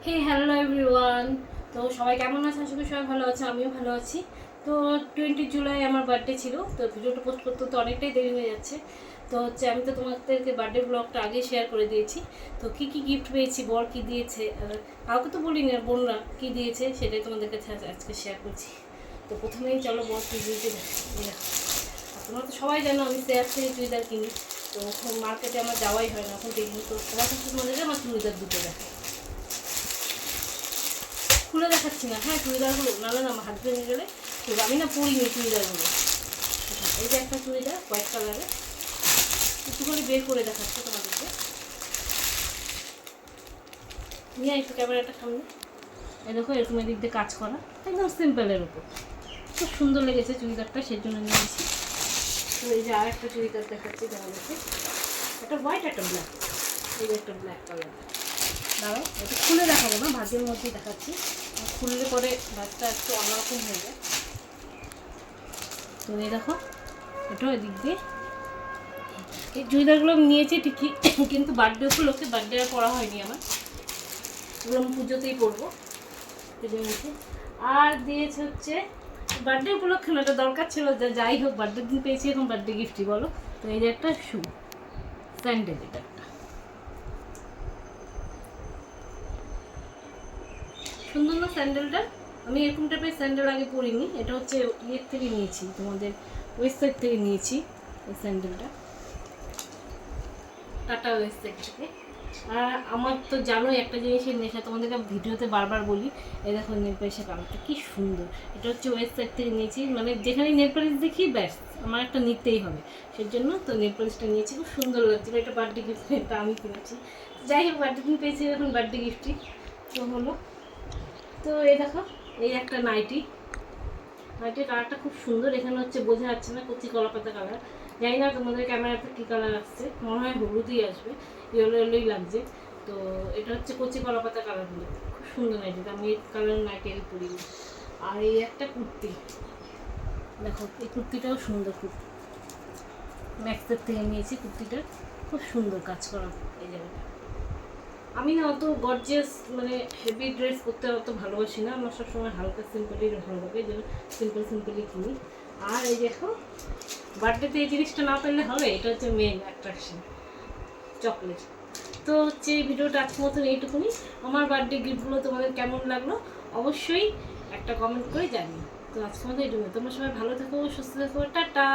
হে hello everyone. তো সবাই কেমন আছে? আশা করি সবাই ভালো আছে, আমিও ভালো আছি। তো 20 জুলাই আমার বার্থডে ছিল। তো ভিডিওটা পোস্ট করতে তো অনেকটাই দেরি হয়ে যাচ্ছে। তো আমি তো তোমাদেরকে বার্থডে ব্লগটা আগে শেয়ার করে দিয়েছি। তো কি কি গিফট পেয়েছি, বর কি দিয়েছে, কাউকে তো বলিনি, আর বোনরা কী দিয়েছে সেটাই তোমাদের কাছে আজকে শেয়ার করছি। তো প্রথমেই চলো বর কী দিয়েছে দেখো। তোমরা তো সবাই জানো আমি শেয়ার থেকে চুড়িদার কিনি। তো মার্কেটে আমার যাওয়াই হয় না, এখন দেখিনি। তো সবার কাছে তোমাদেরকে আমার চুড়িদার দুটো দেখো, খুলে দেখাচ্ছি না। হ্যাঁ, চুড়িদারগুলো নাহলে না আমার হাত ভেঙে গেলে। তো আমি না পরিনি চুড়িদারগুলো। এই যে একটা চুড়িদার হোয়াইট কালারের, একটু করে বের করে দেখাচ্ছি তোমাদেরকে। নিয়ে একটু ক্যামেরাটা সামনে। এই দেখো, এরকম এদিক দিয়ে কাজ করা, একদম সিম্পলের উপর। খুব সুন্দর লেগেছে চুড়িদারটা, সেই জন্য নিয়েছি। তো এই যে আর একটা চুড়িদার দেখাচ্ছি তোমাদেরকে, একটা হোয়াইট একটা ব্ল্যাক। এই যে একটা ব্ল্যাক কালার। দাঁড়াও, এটা খুলে দেখাবো না, ভাজের মধ্যেই দেখাচ্ছি। খুললে পরে ভাজটা একটু অন্যরকম হয়ে যায়। তো এই দেখো, এটাও এদিক দিয়ে। এই চুড়িদারগুলো আমি নিয়েছি ঠিকই, কিন্তু বার্থডে উপলক্ষে বার্থডে আর পরা হয়নি আমার। এগুলো আমি পুজোতেই পরবো, নিয়েছি। আর দিয়েছে হচ্ছে বার্থডে উপলক্ষে না, এটা দরকার ছিল, যাই হোক বার্থডে দিন পেয়েছি, এখন বার্থডে গিফটই বলো। তো এই যে একটা শু, স্যান্ডেল, এটা একটা সুন্দর না স্যান্ডেলটা? আমি এরকম টাইপের স্যান্ডেল আগে পরিনি। এটা হচ্ছে ইয়ের থেকে নিয়েছি, তোমাদের ওয়েবসাইট থেকে নিয়েছি এই স্যান্ডেলটা, টাটা ওয়েবসাইট থেকে। আর আমার তো জানোই একটা জিনিসের নেশা, তোমাদেরকে ভিডিওতে বারবার বলি। এই দেখো নেল পালিশের কালারটা কি সুন্দর। এটা হচ্ছে ওয়েবসাইট থেকে নিয়েছি, মানে যেখানে নেল পালিশ দেখি ব্যাস আমার একটা নিতেই হবে, সেই জন্য তো নেল পালিশটা নিয়েছি। খুব সুন্দর লাগছিল, এটা বার্থডে গিফট, এটা আমি কিনেছি। যাই হোক, বার্থডে দিন পেয়েছি, এখন বার্থডে গিফটই তো হলো। তো এই দেখো, এই একটা নাইটি, নাইটির কালারটা খুব সুন্দর। এখানে হচ্ছে বোঝা যাচ্ছে না, কচি কলাপাতা কালার। জানি না তোমাদের ক্যামেরাতে কী কালার আসছে, মনে হয় হলুদই আসবে, ইয়েলো ইয়েলোই লাগছে। তো এটা হচ্ছে কচি কলাপাতা কালারগুলো, খুব সুন্দর নাইটিটা। আমি এই কালার নাইটি আগে পরিনি। আর এই একটা কুর্তি দেখো, এই কুর্তিটাও সুন্দর কুর্তি, ম্যাক্সের থেকে নিয়েছি কুর্তিটা, খুব সুন্দর কাজ করা এই জায়গাটা। আমি না অত গর্জিয়াস মানে হেভি ড্রেস করতে অত ভালোবাসি না, আমার সবসময় হালকা সিম্পলই ভালো লাগে, এই জন্য সিম্পলি কিনি। আর এই দেখো, বার্থডেতে এই জিনিসটা না পেলে হবে, এটা হচ্ছে মেন অ্যাট্রাকশন, চকলেট। তো হচ্ছে এই ভিডিওটা আজকের মতন এইটুকুনি। আমার বার্থডে গিফটগুলো তোমাদের কেমন লাগলো অবশ্যই একটা কমেন্ট করে জানিও। তো আজকের মতো এইটুকুনি। তোমরা সবাই ভালো থেকো, সুস্থ থেকো, টাটা।